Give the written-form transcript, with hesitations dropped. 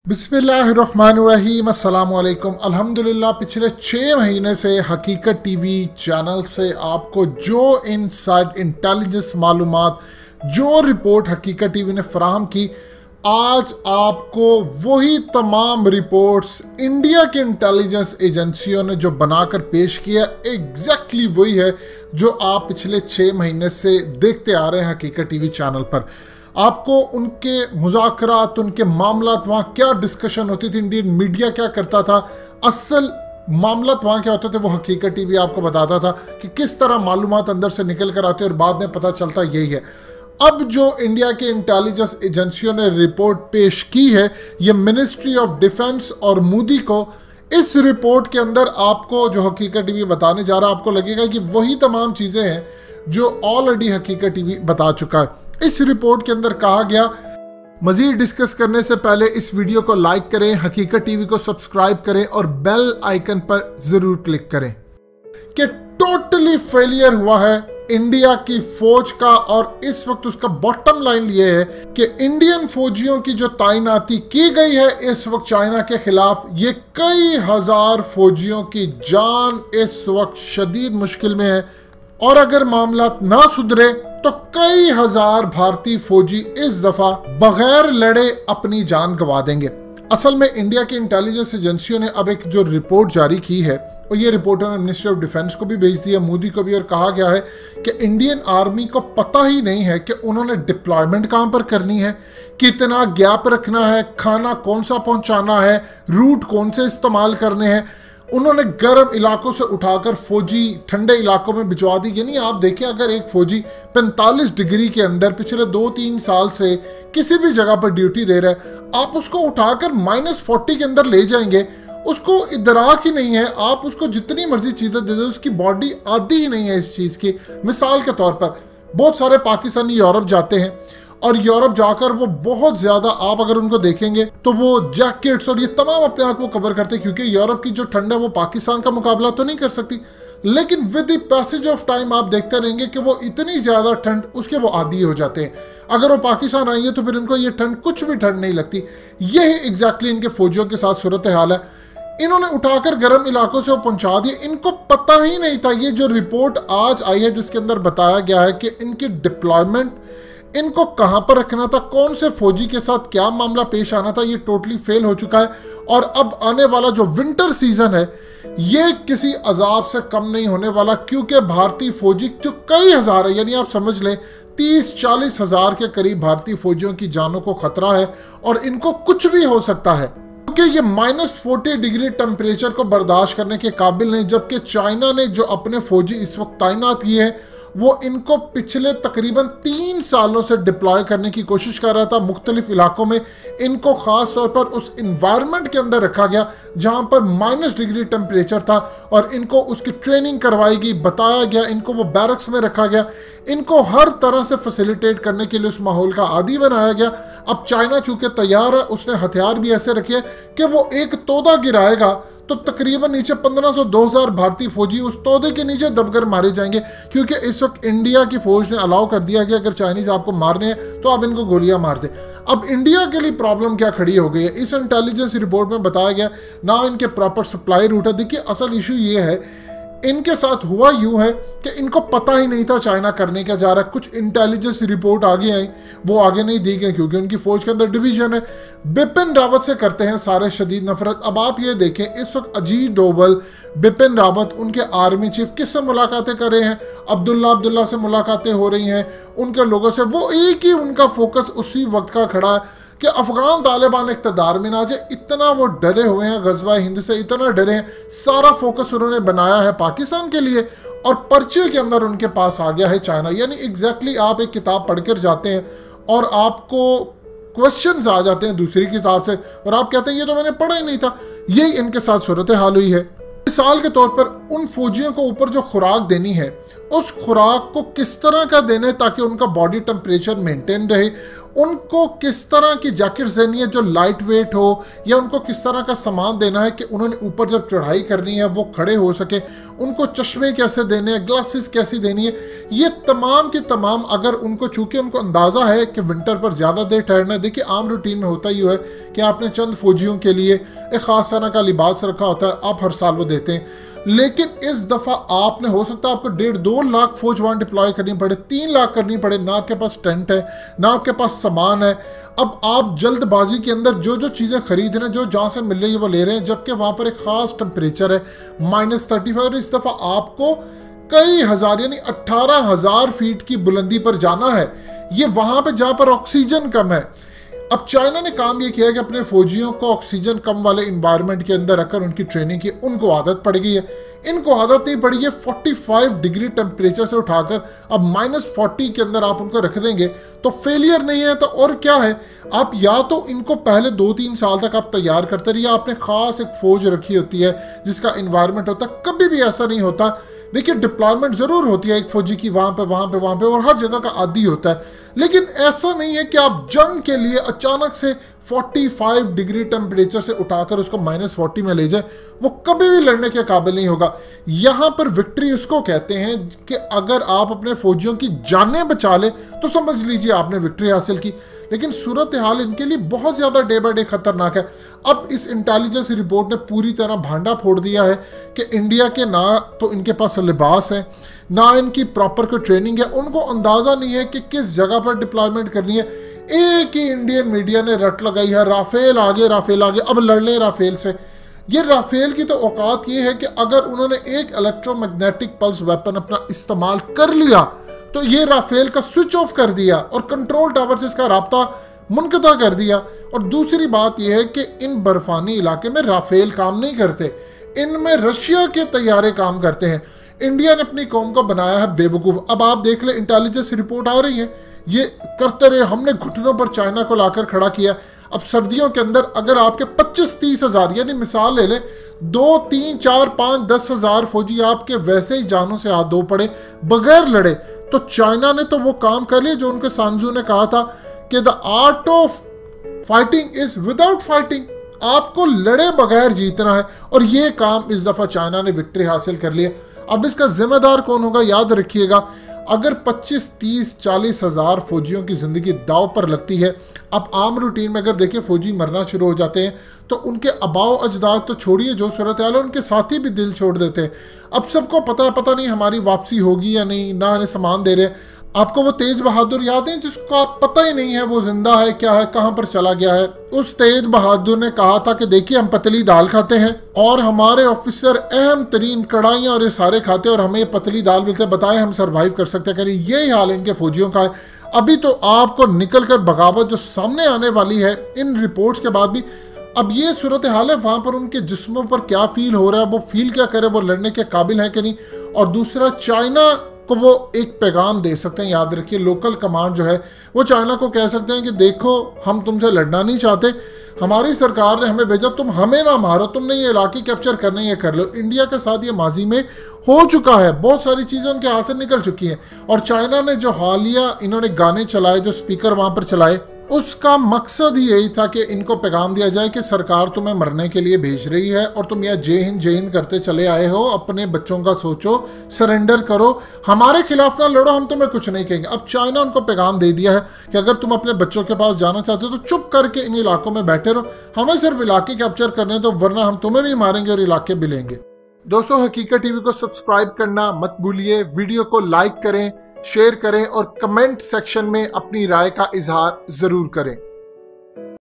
बिस्मिल्लाहिर्रहमानिर्रहीम अस्सलामुअलैकुम। अल्हम्दुलिल्लाह पिछले 6 महीने से हकीकत टीवी चैनल से आपको जो इनसाइड इंटेलिजेंस मालूमात, जो रिपोर्ट हकीकत टीवी ने फराहम की, आज आपको वही तमाम रिपोर्ट्स इंडिया के इंटेलिजेंस एजेंसियों ने जो बनाकर पेश किया, एग्जैक्टली वही है जो आप पिछले 6 महीने से देखते आ रहे हैं हकीकत टीवी चैनल पर। आपको उनके मुज़ाकरात, उनके मामलात, वहाँ क्या डिस्कशन होती थी, इंडियन मीडिया क्या करता था, असल मामलात वहाँ क्या होते थे, वो हकीकत टीवी आपको बताता था कि किस तरह मालूमात अंदर से निकल कर आते और बाद में पता चलता यही है। अब जो इंडिया के इंटेलिजेंस एजेंसियों ने रिपोर्ट पेश की है, ये मिनिस्ट्री ऑफ डिफेंस और मोदी को, इस रिपोर्ट के अंदर आपको जो हकीकत टीवी बताने जा रहा है, आपको लगेगा कि वही तमाम चीज़ें हैं जो ऑलरेडी हकीकत टीवी बता चुका है। इस रिपोर्ट के अंदर कहा गया, मजीद डिस्कस करने से पहले इस वीडियो को लाइक करें, हकीकत टीवी को सब्सक्राइब करें और बेल आइकन पर जरूर क्लिक करें कि टोटली फेलियर हुआ है इंडिया की फौज का। और इस वक्त उसका बॉटम लाइन ये है कि इंडियन फौजियों की जो तैनाती की गई है इस वक्त चाइना के खिलाफ, ये कई हजार फौजियों की जान इस वक्त शदीद मुश्किल में है। और अगर मामला ना सुधरे तो कई हजार भारतीय फौजी इस दफा बगैर लड़े अपनी जान गंवा देंगे। असल में इंडिया की इंटेलिजेंस एजेंसियों ने अब एक जो रिपोर्ट जारी की है, और ये रिपोर्ट उन्होंने मिनिस्ट्री ऑफ डिफेंस को भी भेज दिया, मोदी को भी, और कहा गया है कि इंडियन आर्मी को पता ही नहीं है कि उन्होंने डिप्लॉयमेंट कहां पर करनी है, कितना गैप रखना है, खाना कौन सा पहुंचाना है, रूट कौन से इस्तेमाल करने हैं। उन्होंने गर्म इलाकों से उठाकर फौजी ठंडे इलाकों में भिजवा दी। यानी आप देखें, अगर एक फौजी 45 डिग्री के अंदर पिछले 2-3 साल से किसी भी जगह पर ड्यूटी दे रहा है, आप उसको उठाकर -40 के अंदर ले जाएंगे, उसको इदराक ही नहीं है। आप उसको जितनी मर्जी चीज़ें दे दो, उसकी बॉडी आदी ही नहीं है इस चीज़ की। मिसाल के तौर पर बहुत सारे पाकिस्तानी यूरोप जाते हैं और यूरोप जाकर वो बहुत ज़्यादा, आप अगर उनको देखेंगे तो वो जैकेट्स और ये तमाम अपने आप को कवर करते हैं, क्योंकि यूरोप की जो ठंड है वो पाकिस्तान का मुकाबला तो नहीं कर सकती, लेकिन with the passage of time आप देखते रहेंगे कि वो इतनी ज़्यादा ठंड उसके वो आदी हो जाते हैं। अगर वो पाकिस्तान आएंगे तो फिर इनको ये ठंड, कुछ भी ठंड नहीं लगती। यही एग्जैक्टली इनके फौजियों के साथ सूरत हाल है। इन्होंने उठाकर गर्म इलाकों से वो पहुंचा दिए, इनको पता ही नहीं था। ये जो रिपोर्ट आज आई है जिसके अंदर बताया गया है कि इनकी डिप्लॉयमेंट, इनको कहां पर रखना था, कौन से फौजी के साथ क्या मामला पेश आना था, ये टोटली फेल हो चुका है। और अब आने वाला जो विंटर सीजन है ये किसी अजाब से कम नहीं होने वाला, क्योंकि भारतीय फौजी जो कई हजार है, यानी आप समझ लें 30-40 हजार के करीब भारतीय फौजियों की जानों को खतरा है और इनको कुछ भी हो सकता है, क्योंकि ये -40 डिग्री टेम्परेचर को बर्दाश्त करने के काबिल नहीं। जबकि चाइना ने जो अपने फौजी इस वक्त तैनात किए हैं वो इनको पिछले तकरीबन 3 सालों से डिप्लॉय करने की कोशिश कर रहा था मुख्तलिफ इलाकों में। इनको खास तौर पर उस इन्वायरमेंट के अंदर रखा गया जहां पर -डिग्री टेम्परेचर था और इनको उसकी ट्रेनिंग करवाई गई, बताया गया, इनको वो बैरक्स में रखा गया, इनको हर तरह से फैसिलिटेट करने के लिए उस माहौल का आदी बनाया गया। अब चाइना चूंकि तैयार है, उसने हथियार भी ऐसे रखे कि वो एक तोदा गिराएगा तो तकरीबन नीचे 1500-2000 भारतीय फौजी उस तोदे के नीचे दबकर मारे जाएंगे, क्योंकि इस वक्त इंडिया की फौज ने अलाउ कर दिया कि अगर चाइनीज आपको मारने हैं तो आप इनको गोलियां मार दें। अब इंडिया के लिए प्रॉब्लम क्या खड़ी हो गई है, इस इंटेलिजेंस रिपोर्ट में बताया गया ना इनके प्रॉपर सप्लाई रूट है। देखिए, असल इशू ये है, इनके साथ हुआ यूं है कि इनको पता ही नहीं था चाइना करने क्या जा रहा है। कुछ इंटेलिजेंस रिपोर्ट आगे आई, वो आगे नहीं दी गई क्योंकि उनकी फौज के अंदर डिवीजन है। बिपिन रावत से करते हैं सारे शदीद नफरत। अब आप ये देखें, इस वक्त अजीत डोवल, बिपिन रावत, उनके आर्मी चीफ किससे मुलाकातें कर रहे हैं, अब्दुल्ला से मुलाकातें हो रही हैं उनके लोगों से। वो एक ही उनका फोकस उसी वक्त का खड़ा है कि अफगान तालिबान इक़्तिदार में ना जाए। इतना वो डरे हुए हैं गज़वा हिंद से, इतना डरे हैं, सारा फोकस उन्होंने बनाया है पाकिस्तान के लिए और पर्चे के अंदर उनके पास आ गया है चाइना। यानी एग्जैक्टली आप एक किताब पढ़कर जाते हैं और आपको क्वेश्चंस आ जाते हैं दूसरी किताब से और आप कहते हैं ये तो मैंने पढ़ा ही नहीं था। यही इनके साथ सूरत हाल हुई है। मिसाल के तौर पर उन फौजियों को ऊपर जो खुराक देनी है, उस खुराक को किस तरह का देने ताकि उनका बॉडी टेम्परेचर मेंटेन रहे, उनको किस तरह की जैकेट्स देनी है जो लाइट वेट हो, या उनको किस तरह का सामान देना है कि उन्होंने ऊपर जब चढ़ाई करनी है वो खड़े हो सके, उनको चश्मे कैसे देने हैं, ग्लासेस कैसी देनी है, ये तमाम की तमाम अगर उनको, चूंकि उनको अंदाज़ा है कि विंटर पर ज़्यादा देर ठहरना है। देखिए आम रूटीन में होता ही है कि आपने चंद फौजियों के लिए एक ख़ास तरह का लिबास रखा होता है, आप हर साल वो देते हैं। लेकिन इस दफ़ा आपने, हो सकता है आपको 1.5-2 लाख फौज वहाँ डिप्लॉय करनी पड़े, 3 लाख करनी पड़े, ना आपके पास टेंट है, ना आपके पास सामान है। अब आप जल्दबाजी के अंदर जो जो चीज़ें खरीद रहे हैं, जो जहाँ से मिल रही है वो ले रहे हैं, जबकि वहाँ पर एक ख़ास टेम्परेचर है -35। और इस दफ़ा आपको कई हज़ार यानी 18,000 फीट की बुलंदी पर जाना है, ये वहाँ पर जहाँ पर ऑक्सीजन कम है। अब चाइना ने काम ये किया कि अपने फौजियों को ऑक्सीजन कम वाले इन्वायरमेंट के अंदर रखकर उनकी ट्रेनिंग की, उनको आदत पड़ गई है। इनको आदत नहीं पड़ी है 45 डिग्री टेम्परेचर से उठाकर अब -40 के अंदर आप उनको रख देंगे तो फेलियर नहीं है तो और क्या है। आप या तो इनको पहले 2-3 साल तक आप तैयार करते रहिए, आपने खास एक फौज रखी होती है जिसका इन्वायरमेंट होता है, कभी भी ऐसा नहीं होता। देखिए डिप्लॉयमेंट ज़रूर होती है एक फौजी की वहाँ पे और हर जगह का आदी होता है, लेकिन ऐसा नहीं है कि आप जंग के लिए अचानक से 45 डिग्री टेम्परेचर से उठाकर उसको -40 में ले जाए, वो कभी भी लड़ने के काबिल नहीं होगा। यहाँ पर विक्ट्री उसको कहते हैं कि अगर आप अपने फौजियों की जानें बचा ले तो समझ लीजिए आपने विक्ट्री हासिल की। लेकिन सूरत हाल इनके लिए बहुत ज़्यादा डे बाय डे खतरनाक है। अब इस इंटेलिजेंस रिपोर्ट ने पूरी तरह भांडा फोड़ दिया है कि इंडिया के ना तो इनके पास लिबास है, ना इनकी प्रॉपर कोई ट्रेनिंग है, उनको अंदाज़ा नहीं है कि किस जगह पर डिप्लॉयमेंट करनी है। एक ही इंडियन मीडिया ने रट लगाई है, राफेल आगे, अब लड़ लें राफेल से। ये राफेल की तो औकात ये है कि अगर उन्होंने एक इलेक्ट्रोमैग्नेटिक पल्स वेपन अपना इस्तेमाल कर लिया तो ये राफेल का स्विच ऑफ कर दिया और कंट्रोल टावर से इसका राब्ता मुनक़ता कर दिया। और दूसरी बात यह है कि इन बर्फानी इलाके में राफेल काम नहीं करते, इनमें रशिया के तैयारे काम करते हैं। इंडिया ने अपनी कौम को बनाया है बेवकूफ़। अब आप देख ले इंटेलिजेंस रिपोर्ट आ रही है, ये करते रहे, हमने घुटनों पर चाइना को लाकर खड़ा किया। अब सर्दियों के अंदर अगर आपके 25-30 हज़ार, यानी मिसाल ले लें 2, 3, 4, 5, 10 हज़ार फौजी आपके वैसे ही जानों से हाथ धो पड़े बगैर लड़े, तो चाइना ने तो वो काम कर लिया जो उनके सांजू ने कहा था कि the art of fighting is without fighting, आपको लड़े बगैर जीतना है। और ये काम इस दफ़ा चाइना ने विक्ट्री हासिल कर लिया। अब इसका जिम्मेदार कौन होगा, याद रखिएगा, अगर 25, 30, 40 हज़ार फौजियों की ज़िंदगी दाव पर लगती है। अब आम रूटीन में अगर देखिए फौजी मरना शुरू हो जाते हैं तो उनके अबाव अजदाद तो छोड़िए, जो सूरत हाल है उनके साथी भी दिल छोड़ देते हैं। अब सबको पता नहीं हमारी वापसी होगी या नहीं, ना इन्हें सामान दे रहे। आपको वो तेज बहादुर याद है जिसको आप पता ही नहीं है वो जिंदा है, क्या है, कहाँ पर चला गया है। उस तेज बहादुर ने कहा था कि देखिए हम पतली दाल खाते हैं और हमारे ऑफिसर अहम तरीन कढ़ाइयाँ और ये सारे खाते हैं और हमें ये पतली दाल मिलते, बताएं हम सर्वाइव कर सकते हैं। यही हाल इनके फौजियों का है। अभी तो आपको निकल कर बगावत जो सामने आने वाली है इन रिपोर्ट्स के बाद भी, अब ये सूरत हाल है वहाँ पर उनके जिस्मों पर क्या फील हो रहा है, वो फील क्या करे, वो लड़ने के काबिल है कि नहीं। और दूसरा, चाइना को वो एक पैगाम दे सकते हैं, याद रखिए लोकल कमांड जो है वो चाइना को कह सकते हैं कि देखो हम तुमसे लड़ना नहीं चाहते, हमारी सरकार ने हमें भेजा, तुम हमें ना मारो, तुमने ये इलाके कैप्चर करने ये कर लो। इंडिया के साथ ये माजी में हो चुका है, बहुत सारी चीज़ें उनके हाथ से निकल चुकी हैं। और चाइना ने जो हालिया इन्होंने गाने चलाए, जो स्पीकर वहाँ पर चलाए, उसका मकसद ही यही था कि इनको पैगाम दिया जाए कि सरकार तुम्हें मरने के लिए भेज रही है और तुम यह जय हिंद करते चले आए हो, अपने बच्चों का सोचो, सरेंडर करो, हमारे खिलाफ ना लड़ो, हम तुम्हें कुछ नहीं कहेंगे। अब चाइना उनको पैगाम दे दिया है कि अगर तुम अपने बच्चों के पास जाना चाहते हो तो चुप करके इन इलाकों में बैठे रहो, हमें सिर्फ इलाके कैप्चर करने दो, वरना हम तुम्हें भी मारेंगे और इलाके भी लेंगे। दोस्तों, हकीकत टीवी को सब्सक्राइब करना मत भूलिए, वीडियो को लाइक करें, शेयर करें और कमेंट सेक्शन में अपनी राय का इजहार जरूर करें।